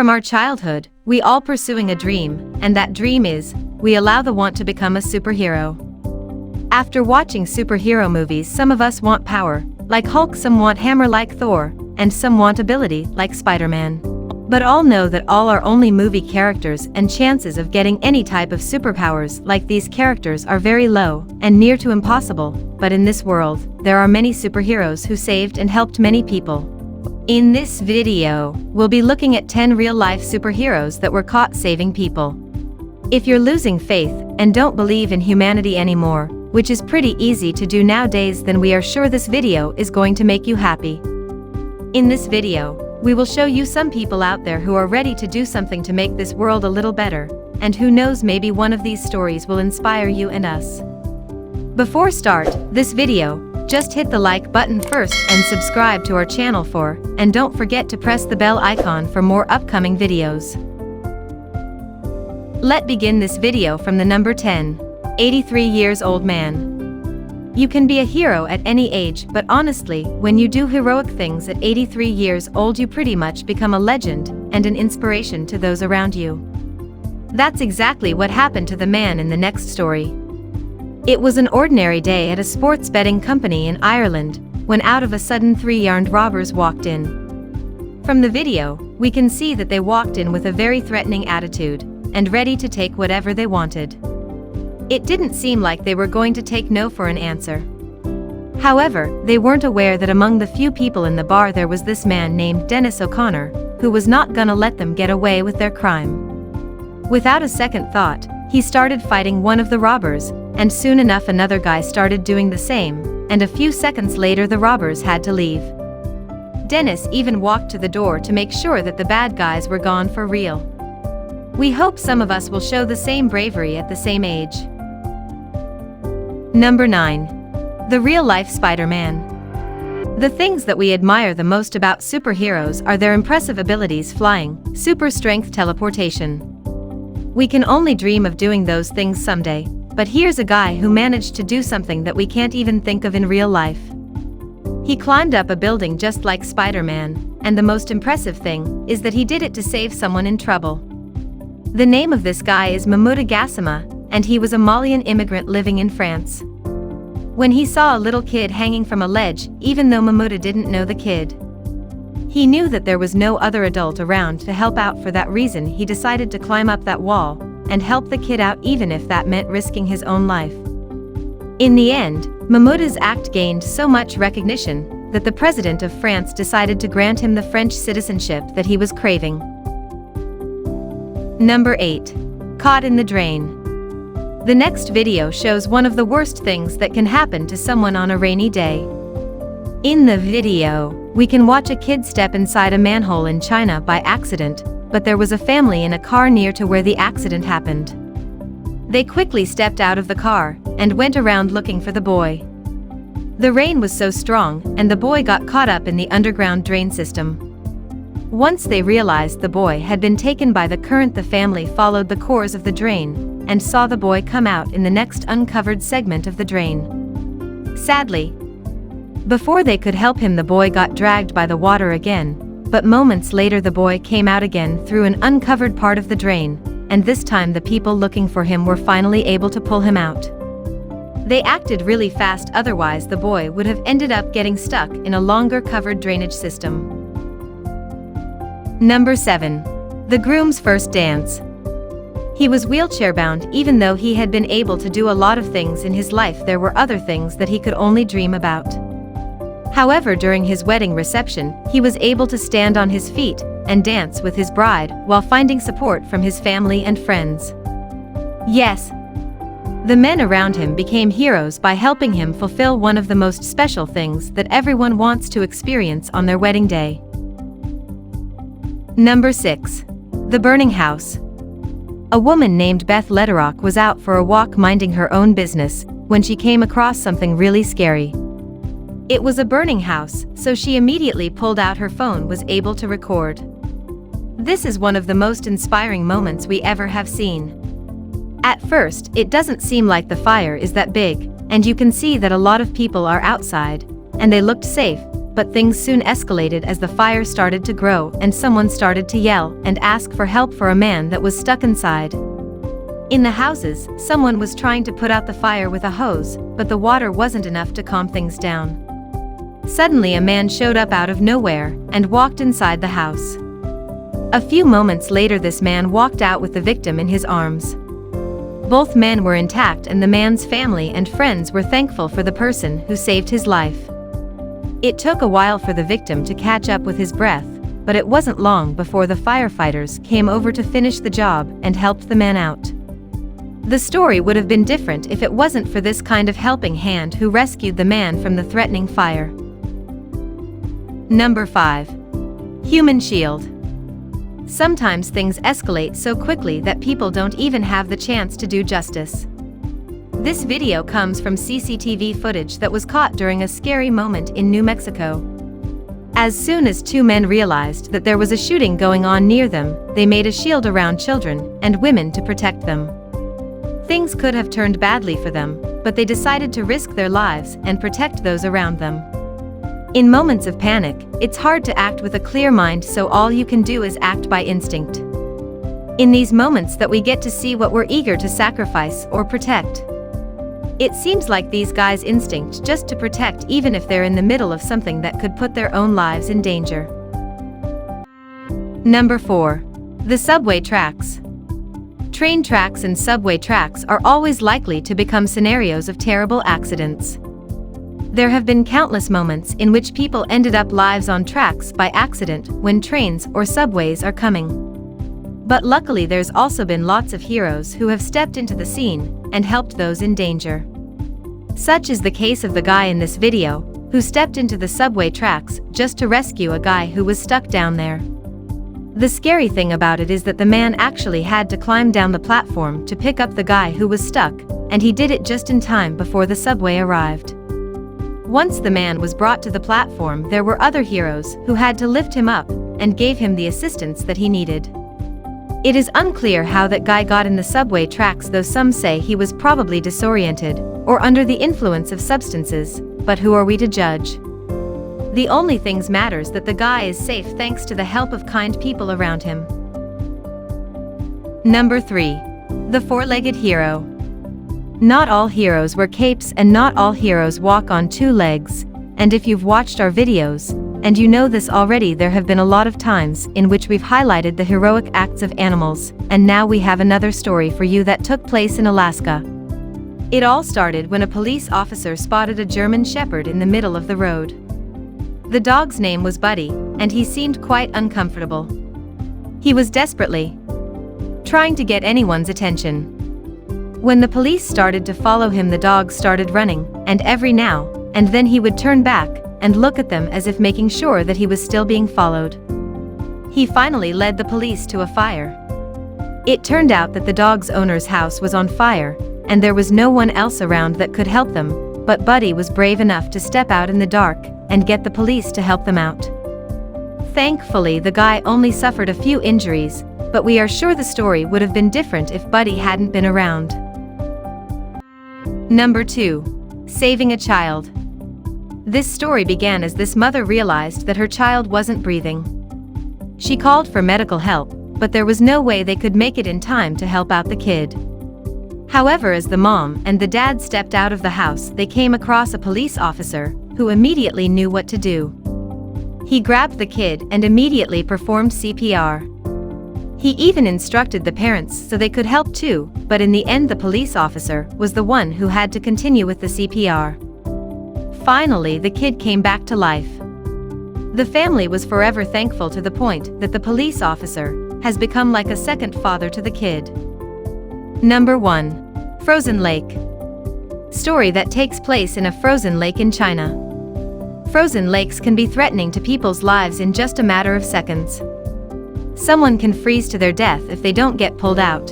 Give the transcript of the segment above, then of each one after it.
From our childhood, we all pursuing a dream, and that dream is, we allow the want to become a superhero. After watching superhero movies, some of us want power, like Hulk, some want hammer like Thor, and some want ability, like Spider-Man. But all know that all are only movie characters, and chances of getting any type of superpowers like these characters are very low, and near to impossible. But in this world, there are many superheroes who saved and helped many people. In this video, we'll be looking at 10 real-life superheroes that were caught saving people. If you're losing faith and don't believe in humanity anymore, which is pretty easy to do nowadays, then we are sure this video is going to make you happy. In this video, we will show you some people out there who are ready to do something to make this world a little better, and who knows, maybe one of these stories will inspire you and us. Before start this video, just hit the like button first and subscribe to our channel and don't forget to press the bell icon for more upcoming videos. Let's begin this video from the number 10, 83 years old man. You can be a hero at any age, but honestly, when you do heroic things at 83 years old, you pretty much become a legend and an inspiration to those around you. That's exactly what happened to the man in the next story. It was an ordinary day at a sports betting company in Ireland, when out of a sudden 3 armed robbers walked in. From the video, we can see that they walked in with a very threatening attitude, and ready to take whatever they wanted. It didn't seem like they were going to take no for an answer. However, they weren't aware that among the few people in the bar there was this man named Dennis O'Connor, who was not gonna let them get away with their crime. Without a second thought, he started fighting one of the robbers, and soon enough another guy started doing the same, and a few seconds later the robbers had to leave. Dennis even walked to the door to make sure that the bad guys were gone for real. We hope some of us will show the same bravery at the same age. Number 9. The real-life Spider-Man. The things that we admire the most about superheroes are their impressive abilities: flying, super strength, teleportation. We can only dream of doing those things someday, but here's a guy who managed to do something that we can't even think of in real life. He climbed up a building just like Spider-Man, and the most impressive thing is that he did it to save someone in trouble. The name of this guy is Mahmoud Gassama, and he was a Malian immigrant living in France. When he saw a little kid hanging from a ledge, even though Mahmoud didn't know the kid, he knew that there was no other adult around to help out. For that reason, he decided to climb up that wall and help the kid out, even if that meant risking his own life. In the end, Mahmoud's act gained so much recognition that the president of France decided to grant him the French citizenship that he was craving. Number 8. Caught in the drain. The next video shows one of the worst things that can happen to someone on a rainy day. In the video, we can watch a kid step inside a manhole in China by accident, but there was a family in a car near to where the accident happened. They quickly stepped out of the car and went around looking for the boy. The rain was so strong, and the boy got caught up in the underground drain system. Once they realized the boy had been taken by the current, the family followed the course of the drain and saw the boy come out in the next uncovered segment of the drain. Sadly, before they could help him, the boy got dragged by the water again, but moments later the boy came out again through an uncovered part of the drain, and this time the people looking for him were finally able to pull him out. They acted really fast, otherwise the boy would have ended up getting stuck in a longer covered drainage system. Number 7. The Grooms' first dance. He was wheelchair-bound. Even though he had been able to do a lot of things in his life, there were other things that he could only dream about. However, during his wedding reception, he was able to stand on his feet and dance with his bride while finding support from his family and friends. Yes, the men around him became heroes by helping him fulfill one of the most special things that everyone wants to experience on their wedding day. Number 6. The burning house. A woman named Beth Lederock was out for a walk minding her own business when she came across something really scary. It was a burning house, so she immediately pulled out her phone, was able to record. This is one of the most inspiring moments we ever have seen. At first, it doesn't seem like the fire is that big, and you can see that a lot of people are outside, and they looked safe, but things soon escalated as the fire started to grow and someone started to yell and ask for help for a man that was stuck inside. In the houses, someone was trying to put out the fire with a hose, but the water wasn't enough to calm things down. Suddenly a man showed up out of nowhere and walked inside the house. A few moments later this man walked out with the victim in his arms. Both men were intact and the man's family and friends were thankful for the person who saved his life. It took a while for the victim to catch up with his breath, but it wasn't long before the firefighters came over to finish the job and helped the man out. The story would have been different if it wasn't for this kind of helping hand who rescued the man from the threatening fire. Number 5. Human shield. Sometimes things escalate so quickly that people don't even have the chance to do justice. This video comes from CCTV footage that was caught during a scary moment in New Mexico. As soon as two men realized that there was a shooting going on near them, they made a shield around children and women to protect them. Things could have turned badly for them, but they decided to risk their lives and protect those around them. In moments of panic, it's hard to act with a clear mind, so all you can do is act by instinct. In these moments that we get to see what we're eager to sacrifice or protect. It seems like these guys' instinct just to protect even if they're in the middle of something that could put their own lives in danger. Number 4. The subway tracks. Train tracks and subway tracks are always likely to become scenarios of terrible accidents. There have been countless moments in which people ended up lives on tracks by accident when trains or subways are coming. But luckily there's also been lots of heroes who have stepped into the scene and helped those in danger. Such is the case of the guy in this video, who stepped into the subway tracks just to rescue a guy who was stuck down there. The scary thing about it is that the man actually had to climb down the platform to pick up the guy who was stuck, and he did it just in time before the subway arrived. Once the man was brought to the platform, there were other heroes who had to lift him up and gave him the assistance that he needed. It is unclear how that guy got in the subway tracks, though some say he was probably disoriented or under the influence of substances, but who are we to judge? The only thing matters that the guy is safe thanks to the help of kind people around him. Number 3. The Four-Legged Hero. Not all heroes wear capes and not all heroes walk on two legs, and if you've watched our videos, and you know this already, there have been a lot of times in which we've highlighted the heroic acts of animals, and now we have another story for you that took place in Alaska. It all started when a police officer spotted a German Shepherd in the middle of the road. The dog's name was Buddy, and he seemed quite uncomfortable. He was desperately trying to get anyone's attention. When the police started to follow him, the dog started running, and every now and then he would turn back and look at them as if making sure that he was still being followed. He finally led the police to a fire. It turned out that the dog's owner's house was on fire, and there was no one else around that could help them, but Buddy was brave enough to step out in the dark and get the police to help them out. Thankfully, the guy only suffered a few injuries, but we are sure the story would have been different if Buddy hadn't been around. Number 2. Saving a child. This story began as this mother realized that her child wasn't breathing. She called for medical help, but there was no way they could make it in time to help out the kid. However, as the mom and the dad stepped out of the house, they came across a police officer who immediately knew what to do. He grabbed the kid and immediately performed CPR. He even instructed the parents so they could help too, but in the end the police officer was the one who had to continue with the CPR. Finally, the kid came back to life. The family was forever thankful, to the point that the police officer has become like a second father to the kid. Number 1. Frozen Lake. Story that takes place in a frozen lake in China. Frozen lakes can be threatening to people's lives in just a matter of seconds. Someone can freeze to their death if they don't get pulled out.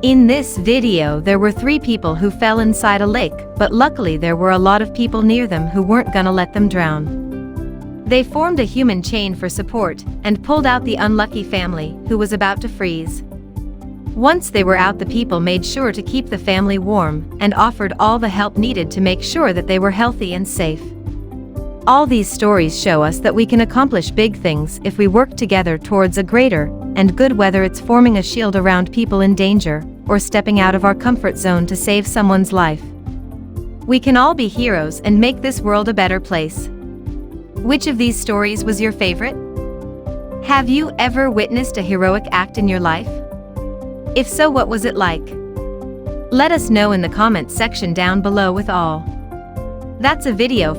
In this video, there were 3 people who fell inside a lake, but luckily there were a lot of people near them who weren't gonna let them drown. They formed a human chain for support and pulled out the unlucky family who was about to freeze. Once they were out, the people made sure to keep the family warm and offered all the help needed to make sure that they were healthy and safe. All these stories show us that we can accomplish big things if we work together towards a greater and good, whether it's forming a shield around people in danger or stepping out of our comfort zone to save someone's life. We can all be heroes and make this world a better place. Which of these stories was your favorite? Have you ever witnessed a heroic act in your life? If so, what was it like? Let us know in the comments section down below with all. That's a video.